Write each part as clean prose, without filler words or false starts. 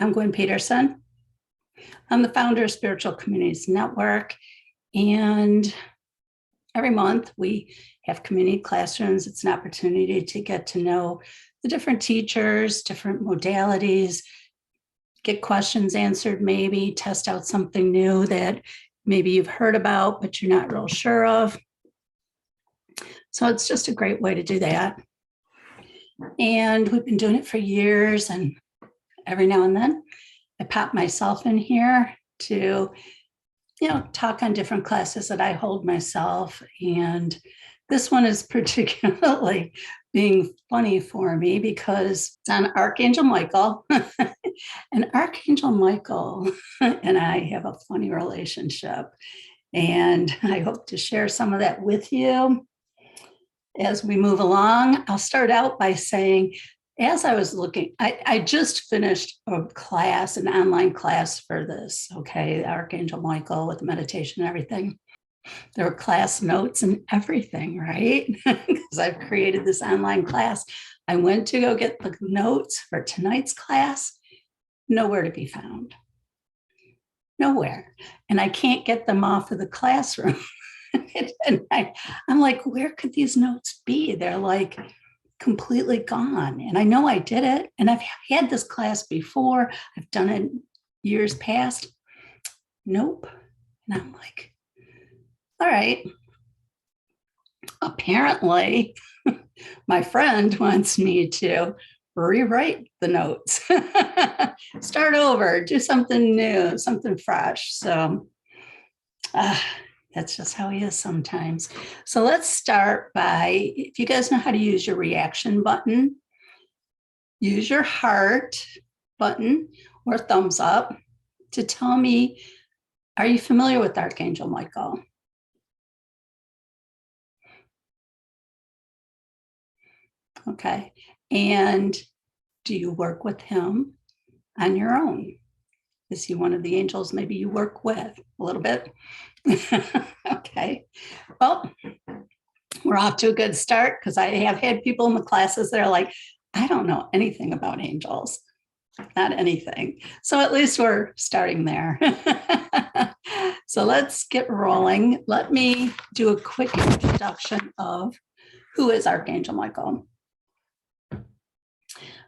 I'm Gwen Peterson. I'm the founder of Spiritual Communities Network, and every month we have community classrooms. It's an opportunity to get to know the different teachers, different modalities, get questions answered, maybe test out something new that maybe you've heard about, but you're not real sure of. So it's just a great way to do that. And we've been doing it for years, and every now and then I pop myself in here to, talk on different classes that I hold myself. And this one is particularly being funny for me because it's on Archangel Michael. And Archangel Michael and I have a funny relationship. And I hope to share some of that with you as we move along. I'll start out by saying, as I was looking, I just finished a class, an online class for this, okay, Archangel Michael with meditation and everything. There were class notes and everything, right? Because I've created this online class. I went to go get the notes for tonight's class, nowhere to be found. Nowhere. And I can't get them off of the classroom. And I'm like, where could these notes be? They're like completely gone. And I know I did it. And I've had this class before. I've done it years past. Nope. And I'm like, all right. Apparently, my friend wants me to rewrite the notes, start over, do something new, something fresh. So that's just how he is sometimes. So let's start by, if you guys know how to use your reaction button, use your heart button or thumbs up to tell me, are you familiar with Archangel Michael? Okay. And do you work with him on your own? Is he one of the angels maybe you work with a little bit? Okay. Well, we're off to a good start because I have had people in the classes that are like, I don't know anything about angels, not anything. So at least we're starting there. So let's get rolling. Let me do a quick introduction of who is Archangel Michael.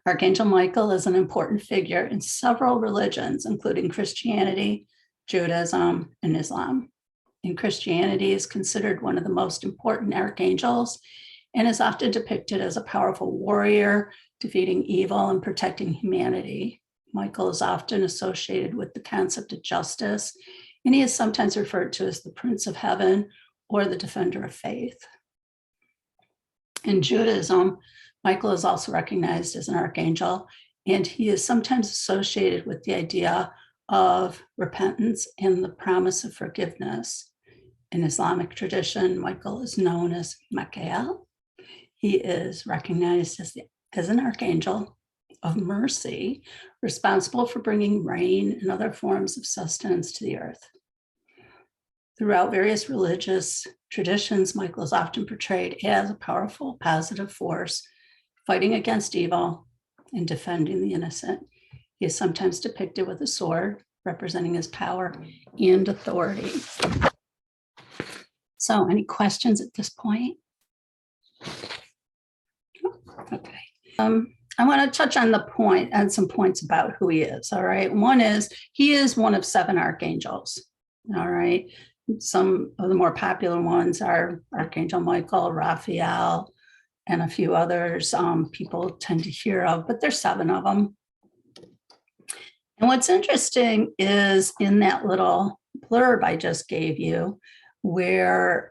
Archangel Michael is an important figure in several religions, including Christianity, Judaism, and Islam. In Christianity, he is considered one of the most important archangels and is often depicted as a powerful warrior, defeating evil and protecting humanity. Michael is often associated with the concept of justice, and he is sometimes referred to as the Prince of Heaven or the Defender of Faith. In Judaism, Michael is also recognized as an archangel, and he is sometimes associated with the idea of repentance and the promise of forgiveness. In Islamic tradition, Michael is known as Mikail. He is recognized as an archangel of mercy, responsible for bringing rain and other forms of sustenance to the earth. Throughout various religious traditions, Michael is often portrayed as a powerful, positive force, fighting against evil and defending the innocent. He is sometimes depicted with a sword, representing his power and authority. So, any questions at this point? Okay. I want to touch on some points about who he is. All right. One is he is one of 7 archangels. All right. Some of the more popular ones are Archangel Michael, Raphael, and a few others people tend to hear of, but there's 7 of them. And what's interesting is in that little blurb I just gave you, where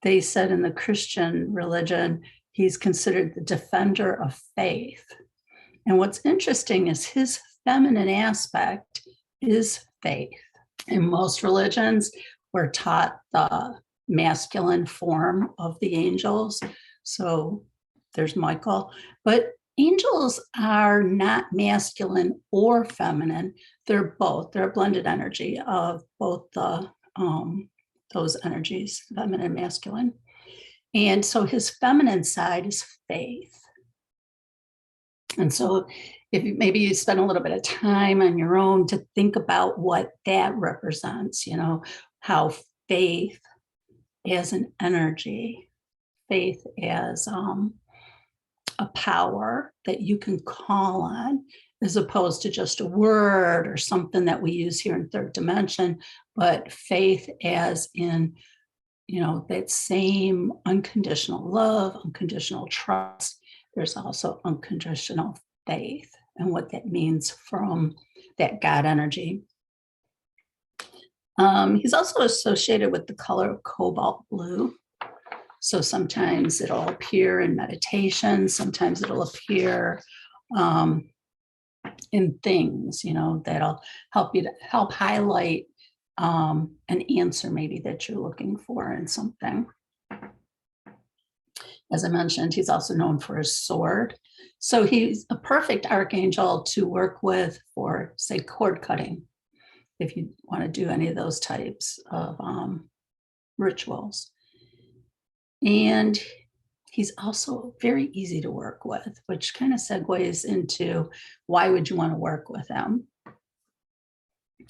they said in the Christian religion, he's considered the defender of faith. And what's interesting is his feminine aspect is faith. In most religions, we're taught the masculine form of the angels. So there's Michael, but angels are not masculine or feminine. They're both. They're a blended energy of both those energies, feminine and masculine. And so his feminine side is faith. And so if maybe you spend a little bit of time on your own to think about what that represents, how faith as an energy, faith as a power that you can call on, as opposed to just a word or something that we use here in third dimension, but faith as in, that same unconditional love, unconditional trust. There's also unconditional faith and what that means from that God energy. He's also associated with the color of cobalt blue. So sometimes it'll appear in meditation, sometimes it'll appear in things, that'll help you to help highlight an answer maybe that you're looking for in something. As I mentioned, he's also known for his sword. So he's a perfect archangel to work with for, say, cord cutting, if you want to do any of those types of rituals. And he's also very easy to work with, which kind of segues into why would you want to work with him?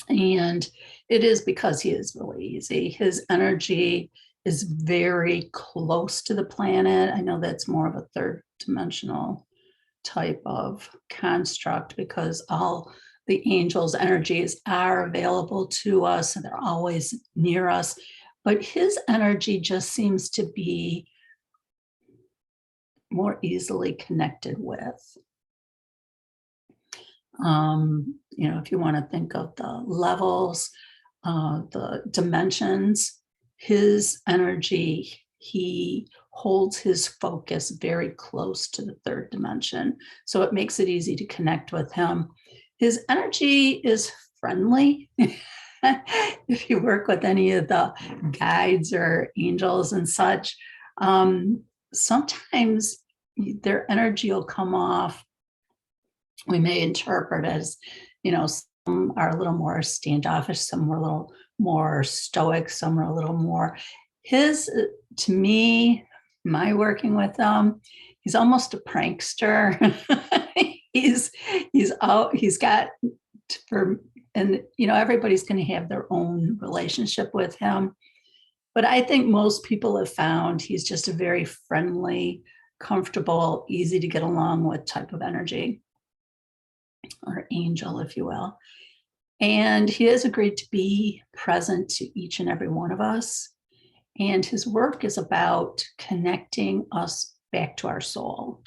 And it is because he is really easy. His energy is very close to the planet. I know that's more of a third dimensional type of construct because all the angels' energies are available to us and they're always near us. But his energy just seems to be more easily connected with. If you want to think of the levels, the dimensions, his energy, he holds his focus very close to the third dimension. So it makes it easy to connect with him. His energy is friendly. If you work with any of the guides or angels and such, sometimes their energy will come off. We may interpret as, some are a little more standoffish, some are a little more stoic, some are a little more. To me, my working with them, he's almost a prankster. he's got everybody's going to have their own relationship with him. But I think most people have found he's just a very friendly, comfortable, easy to get along with type of energy, or angel, if you will. And he has agreed to be present to each and every one of us. And his work is about connecting us back to our soul,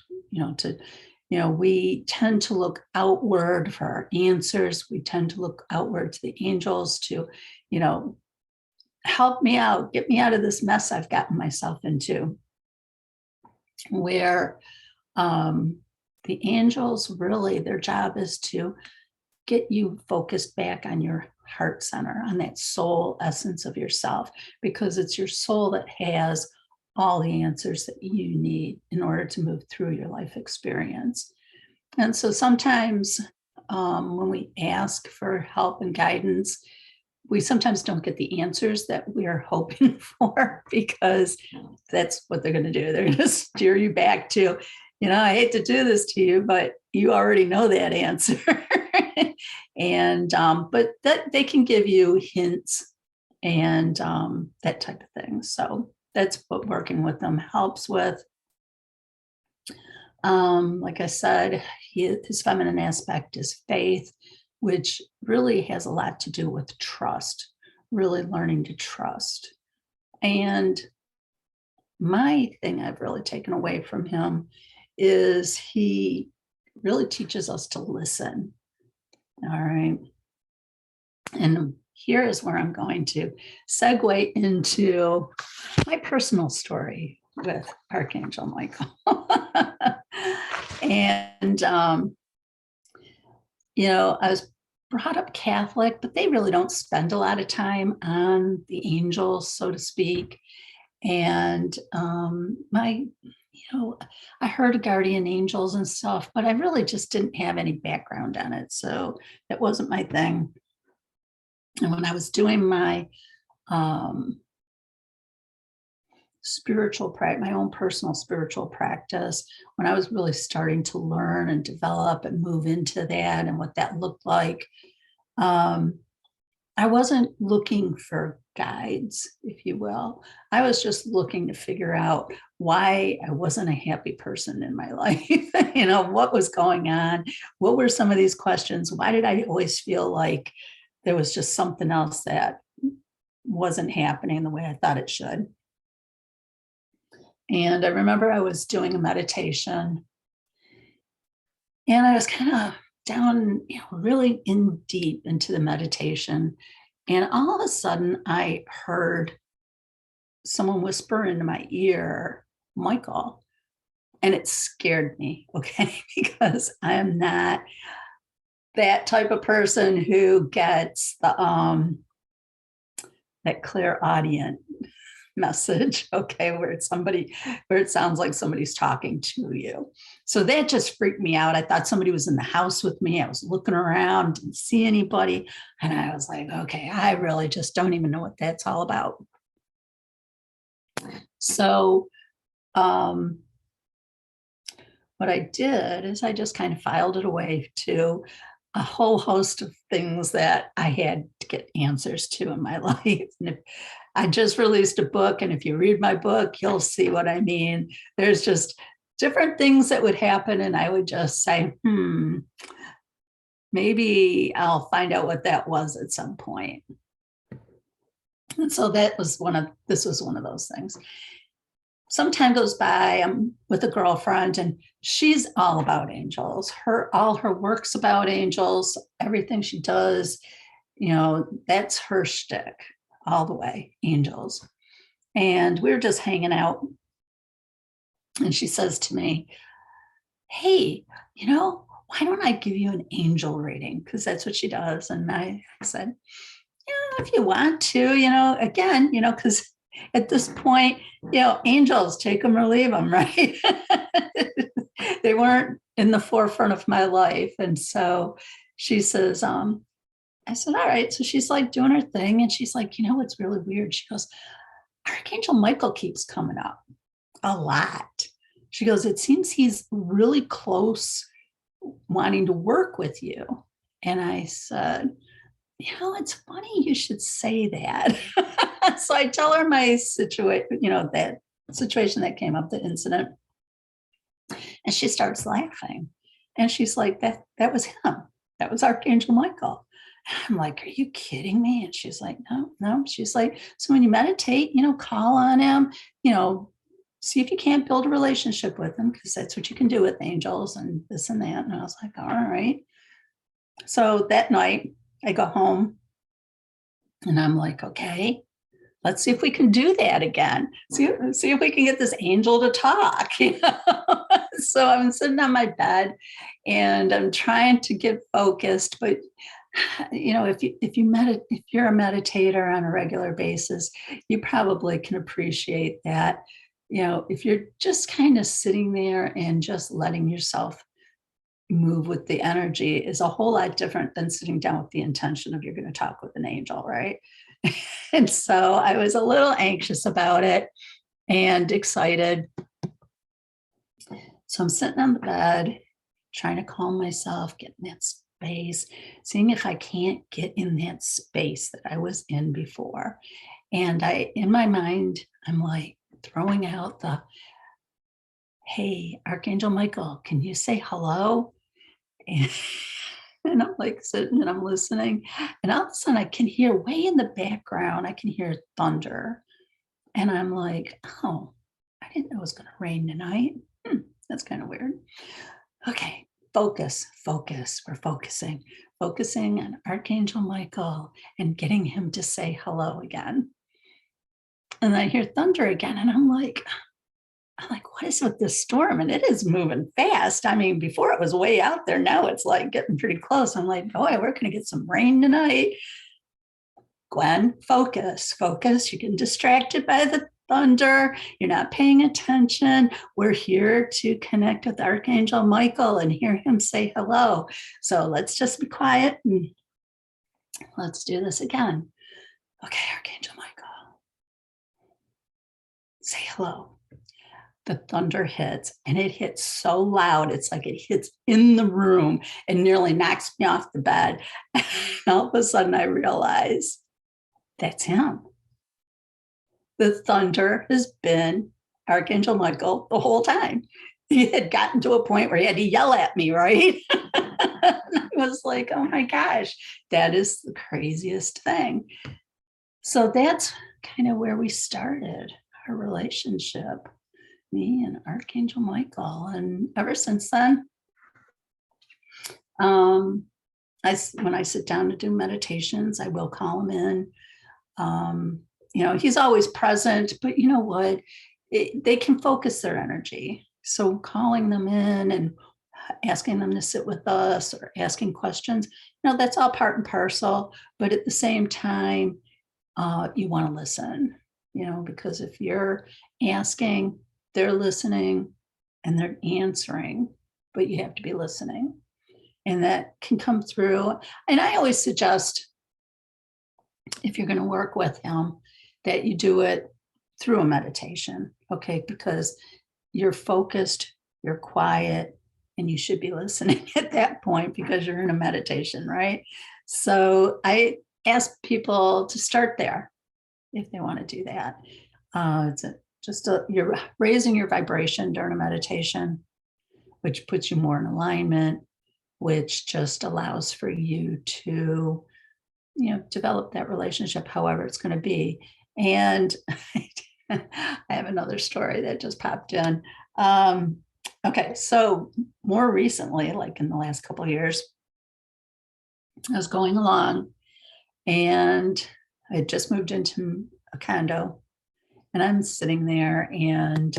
we tend to look outward for our answers. We tend to look outward to the angels to, help me out, get me out of this mess I've gotten myself into. Where the angels, really, their job is to get you focused back on your heart center, on that soul essence of yourself, because it's your soul that has all the answers that you need in order to move through your life experience. And so sometimes when we ask for help and guidance, we sometimes don't get the answers that we are hoping for, because that's what they're going to do. They're going to steer you back to, I hate to do this to you, but you already know that answer. And, but that they can give you hints and that type of thing. So that's what working with them helps with. Like I said, his feminine aspect is faith, which really has a lot to do with trust, really learning to trust. And my thing I've really taken away from him is he really teaches us to listen. All right. And here is where I'm going to segue into my personal story with Archangel Michael. And, I was brought up Catholic, but they really don't spend a lot of time on the angels, so to speak. And I heard of guardian angels and stuff, but I really just didn't have any background on it. So that wasn't my thing. And when I was doing my spiritual practice, my own personal spiritual practice, when I was really starting to learn and develop and move into that and what that looked like, I wasn't looking for guides, if you will. I was just looking to figure out why I wasn't a happy person in my life. What was going on? What were some of these questions? Why did I always feel like there was just something else that wasn't happening the way I thought it should? And I remember I was doing a meditation, and I was kind of down, really in deep into the meditation. And all of a sudden, I heard someone whisper into my ear, Michael. And it scared me, okay? Because I am not that type of person who gets the that clairaudient message, okay, where it sounds like somebody's talking to you. So that just freaked me out. I thought somebody was in the house with me. I was looking around, didn't see anybody. And I was like, okay, I really just don't even know what that's all about. So what I did is I just kind of filed it away to a whole host of things that I had to get answers to in my life. And I just released a book, and if you read my book, you'll see what I mean. There's just different things that would happen, and I would just say, maybe I'll find out what that was at some point. And so this was one of those things. Some time goes by, I'm with a girlfriend, and she's all about angels. All her work's about angels, everything she does, that's her shtick all the way, angels. And we were just hanging out, and she says to me, hey, why don't I give you an angel reading? Because that's what she does. And I said, if you want to, again, because at this point, angels, take them or leave them, right? They weren't in the forefront of my life. And so she says, I said, all right. So she's like doing her thing. And she's like, what's really weird? She goes, Archangel Michael keeps coming up a lot. She goes, it seems he's really close, wanting to work with you. And I said, it's funny you should say that. So I tell her my situation, that situation that came up, the incident. And she starts laughing. And she's like, that was him. That was Archangel Michael. And I'm like, are you kidding me? And she's like, no. She's like, so when you meditate, call on him, see if you can't build a relationship with him, because that's what you can do with angels and this and that. And I was like, all right. So that night I go home, and I'm like, okay, let's see if we can do that again. See if we can get this angel to talk. So I'm sitting on my bed, and I'm trying to get focused. But if you're a meditator on a regular basis, you probably can appreciate that. If you're just kind of sitting there and just letting yourself move with the energy is a whole lot different than sitting down with the intention of you're going to talk with an angel, right? And so I was a little anxious about it and excited. So I'm sitting on the bed, trying to calm myself, get in that space, seeing if I can't get in that space that I was in before. And in my mind, I'm like throwing out hey, Archangel Michael, can you say hello? And I'm like sitting and I'm listening. And all of a sudden I can hear way in the background, I can hear thunder. And I'm like, oh, I didn't know it was going to rain tonight. That's kind of weird. Okay, focus. We're focusing on Archangel Michael and getting him to say hello again. And I hear thunder again. And I'm like, what is with this storm? And it is moving fast. I mean, before it was way out there. Now it's like getting pretty close. I'm like, boy, we're going to get some rain tonight. Gwen, focus. You're getting distracted by the thunder. You're not paying attention. We're here to connect with Archangel Michael and hear him say hello. So let's just be quiet and let's do this again. Okay, Archangel Michael, say hello. The thunder hits, and it hits so loud. It's like it hits in the room and nearly knocks me off the bed. And all of a sudden I realize that's him. The thunder has been Archangel Michael the whole time. He had gotten to a point where he had to yell at me, right? I was like, oh my gosh, that is the craziest thing. So that's kind of where we started our relationship, me and Archangel Michael. And ever since then, when I sit down to do meditations, I will call him in. He's always present, but you know what? They can focus their energy. So calling them in and asking them to sit with us or asking questions, that's all part and parcel. But at the same time, you want to listen, because if you're asking, they're listening and they're answering, but you have to be listening. And that can come through. And I always suggest, if you're going to work with him, that you do it through a meditation, okay? Because you're focused, you're quiet, and you should be listening at that point because you're in a meditation, right? So I ask people to start there if they want to do that. You're raising your vibration during a meditation, which puts you more in alignment, which just allows for you to, develop that relationship, however it's going to be. And I have another story that just popped in. Okay, so more recently, like in the last couple of years, I was going along and I had just moved into a condo, and I'm sitting there, and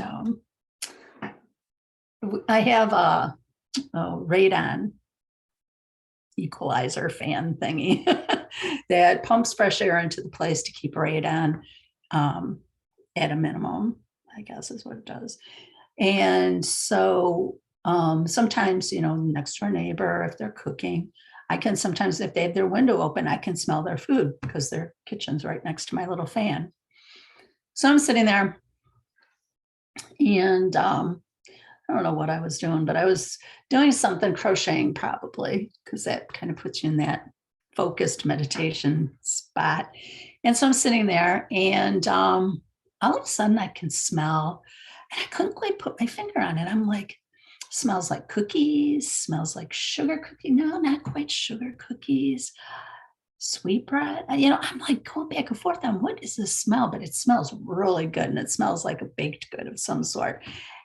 I have a radon equalizer fan thingy that pumps fresh air into the place to keep radon at a minimum, I guess is what it does. And so sometimes, next door neighbor, if they're cooking, I can sometimes, if they have their window open, I can smell their food because their kitchen's right next to my little fan. So I'm sitting there, and I don't know what I was doing, but I was doing something, crocheting probably, because that kind of puts you in that focused meditation spot. And so I'm sitting there, and all of a sudden I can smell, and I couldn't quite put my finger on it. I'm like, smells like cookies, smells like sugar cookie. No, not quite sugar cookies. Sweetbread. I'm like going back and forth on what is this smell, but it smells really good, and it smells like a baked good of some sort.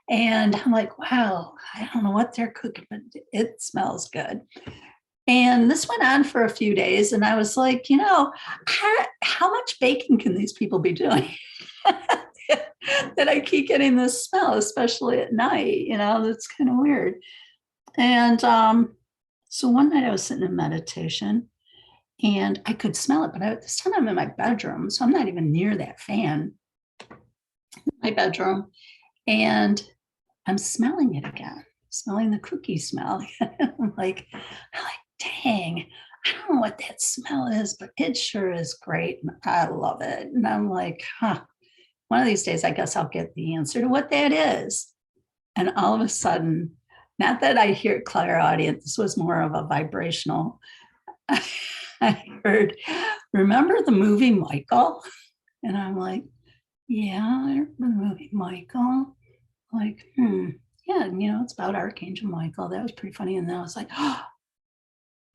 And I'm like, wow, I don't know what they're cooking, but it smells good. And this went on for a few days, and I was like, how much baking can these people be doing that I keep getting this smell, especially at night? That's kind of weird. And so one night I was sitting in meditation, and I could smell it, but this time I'm in my bedroom, so I'm not even near that fan, my bedroom, and I'm smelling it again, smelling the cookie smell. I'm like, dang, I don't know what that smell is, but it sure is great. I love it. And I'm like, one of these days, I guess I'll get the answer to what that is. And all of a sudden, not that I hear clairaudient, this was more of a vibrational. I heard, remember the movie Michael? And I'm like, yeah, I remember the movie Michael. Like, yeah, it's about Archangel Michael. That was pretty funny. And then I was like, oh,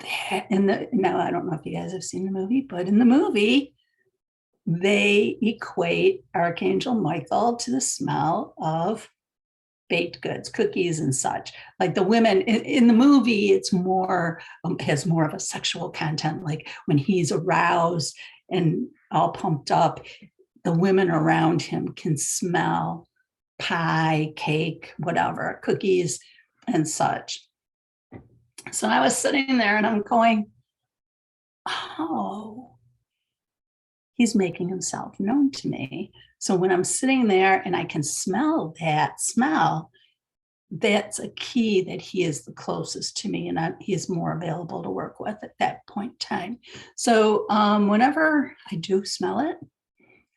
that. And now I don't know if you guys have seen the movie, but in the movie, they equate Archangel Michael to the smell of baked goods, cookies and such. Like the women in the movie, it's more, has more of a sexual content. Like when he's aroused and all pumped up, the women around him can smell pie, cake, whatever, cookies and such. So I was sitting there and I'm going, oh, he's making himself known to me. So when I'm sitting there and I can smell that smell, that's a key that he is the closest to me, and he is more available to work with at that point in time. So whenever I do smell it,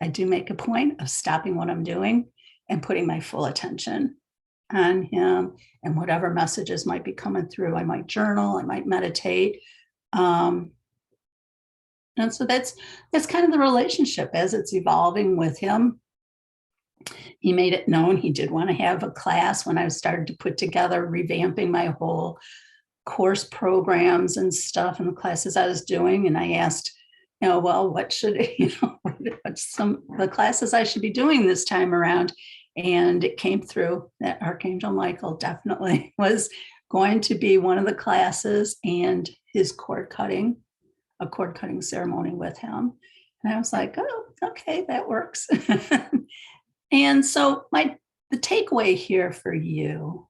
I do make a point of stopping what I'm doing and putting my full attention on him, and whatever messages might be coming through. I might journal, I might meditate. And so that's kind of the relationship as it's evolving with him. He made it known he did want to have a class when I started to put together, revamping my whole course programs and stuff and the classes I was doing. And I asked, well, what should, what's the classes I should be doing this time around? And it came through that Archangel Michael definitely was going to be one of the classes, and his a cord cutting ceremony with him. And I was like, oh, okay, that works. And so the takeaway here for you,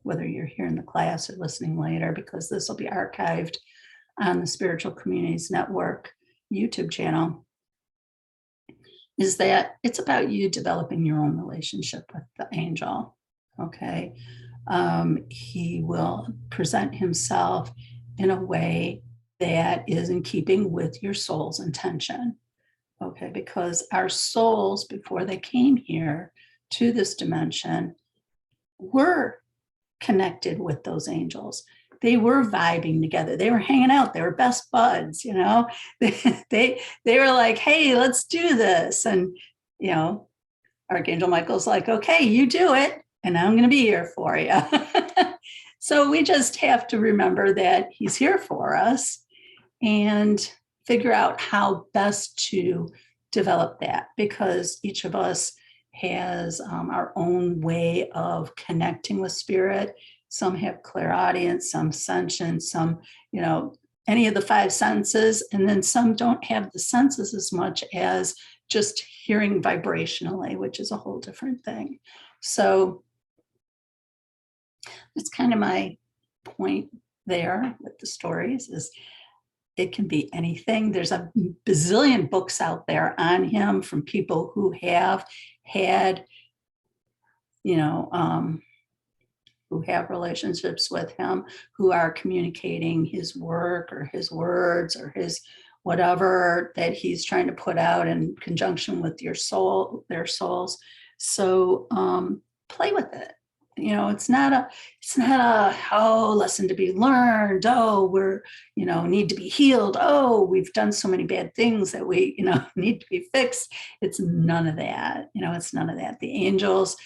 whether you're here in the class or listening later, because this will be archived on the Spiritual Communities Network YouTube channel, is that it's about you developing your own relationship with the angel. Okay. He will present himself in a way that is in keeping with your soul's intention. Okay, because our souls, before they came here to this dimension, were connected with those angels. They were vibing together. They were hanging out. They were best buds, they were like, hey, let's do this. And, Archangel Michael's like, okay, you do it, and I'm going to be here for you. So we just have to remember that he's here for us and figure out how best to develop that, because each of us has our own way of connecting with spirit. Some have clairaudience, some sentience, some, any of the five senses, and then some don't have the senses as much as just hearing vibrationally, which is a whole different thing. So that's kind of my point there with the stories, is it can be anything. There's a bazillion books out there on him from people who have had, who have relationships with him, who are communicating his work or his words or his whatever that he's trying to put out in conjunction with their souls. So play with it. It's not a lesson to be learned. Oh, we're, need to be healed. Oh, we've done so many bad things that we, need to be fixed. It's none of that. It's none of that. The angels,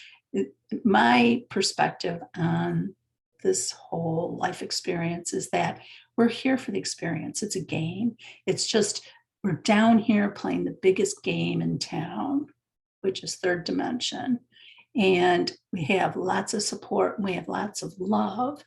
my perspective on this whole life experience is that we're here for the experience. It's a game. It's just, we're down here playing the biggest game in town, which is third dimension. And we have lots of support. We have lots of love.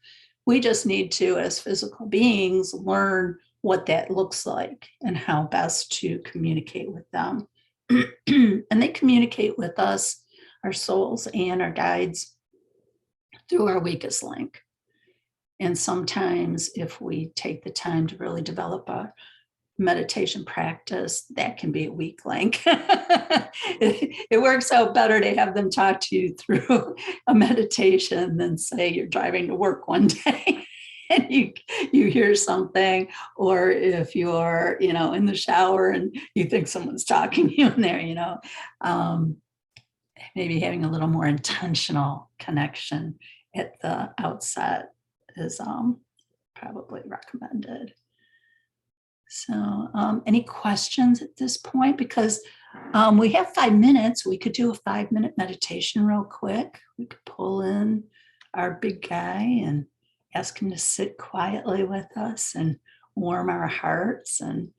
We just need to, as physical beings, learn what that looks like and how best to communicate with them. And they communicate with us, our souls and our guides, through our weakest link. And sometimes if we take the time to really develop a meditation practice, that can be a weak link. It works out better to have them talk to you through a meditation than say you're driving to work one day and you hear something, or if you're in the shower and you think someone's talking to you in there, maybe having a little more intentional connection at the outset is probably recommended. So any questions at this point? Because we have 5 minutes. We could do a 5-minute meditation real quick. We could pull in our big guy and ask him to sit quietly with us and warm our hearts, and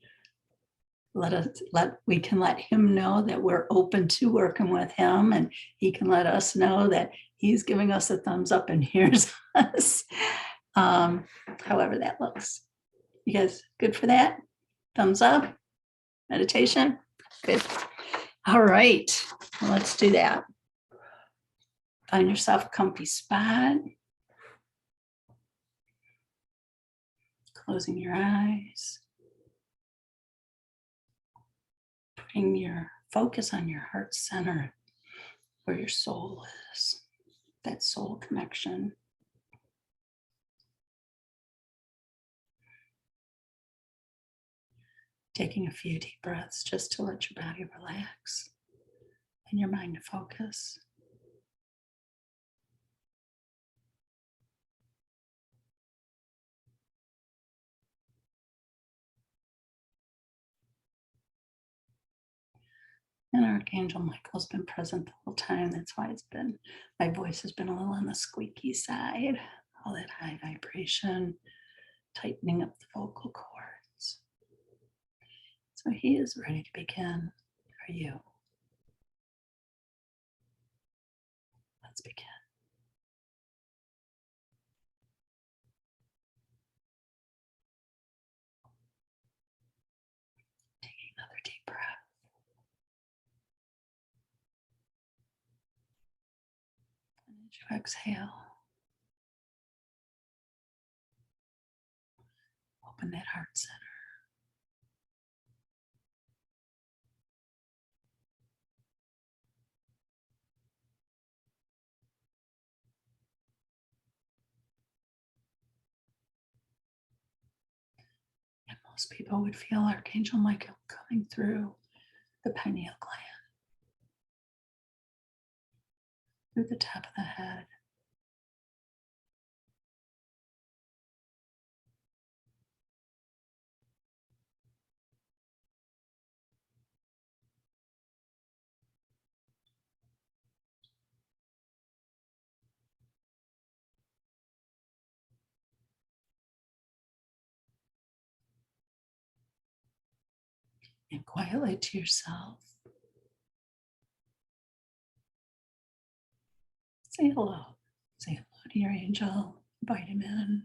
we can let him know that we're open to working with him, and he can let us know that he's giving us a thumbs up and hears us, however that looks. You guys good for that? Thumbs up? Meditation? Good. All right, well, let's do that. Find yourself a comfy spot. Closing your eyes. Bring your focus on your heart center, where your soul is, that soul connection. Taking a few deep breaths just to let your body relax and your mind to focus. And Archangel Michael's been present the whole time. That's why my voice has been a little on the squeaky side, all that high vibration, tightening up the vocal cords. So he is ready to begin for you. Let's begin. Taking another deep breath. And as you exhale, open that heart center. And most people would feel Archangel Michael coming through the pineal gland, through the top of the head, and quietly to yourself, say hello. Say hello to your angel, invite him in.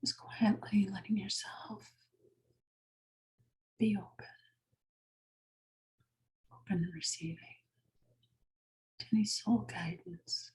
Just quietly letting yourself be open and receiving to any soul guidance.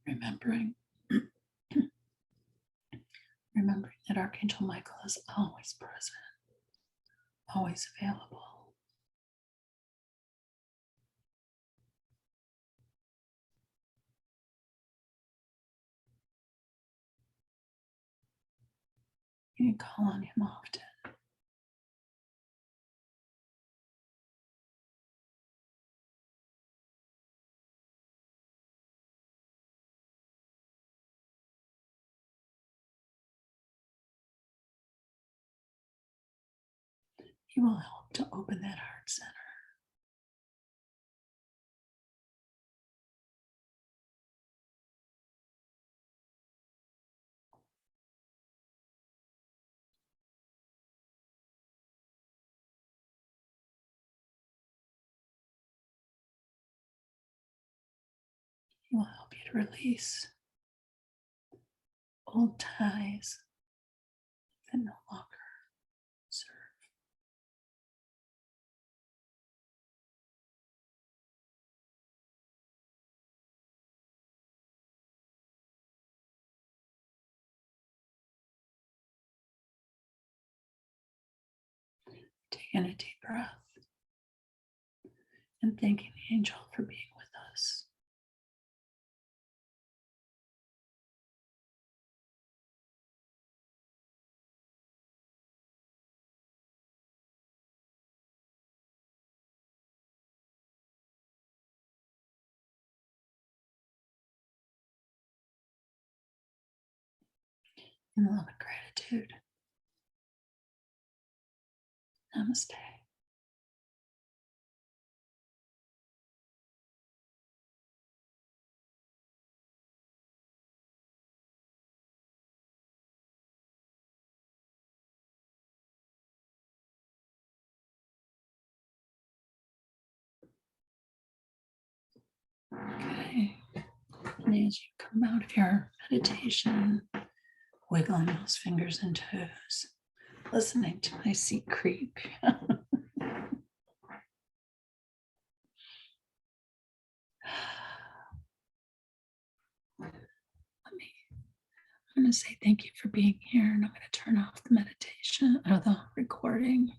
Remembering, remembering that Archangel Michael is always present, always available. You can call on him often. He will help to open that heart center. He will help you to release old ties that no longer serve. Taking a deep breath and thanking the angel for being with us. In love and gratitude. Namaste. Okay. And as you come out of your meditation, wiggling those fingers and toes, listening to my seat creak. I'm going to say thank you for being here, and I'm going to turn off the meditation or the recording.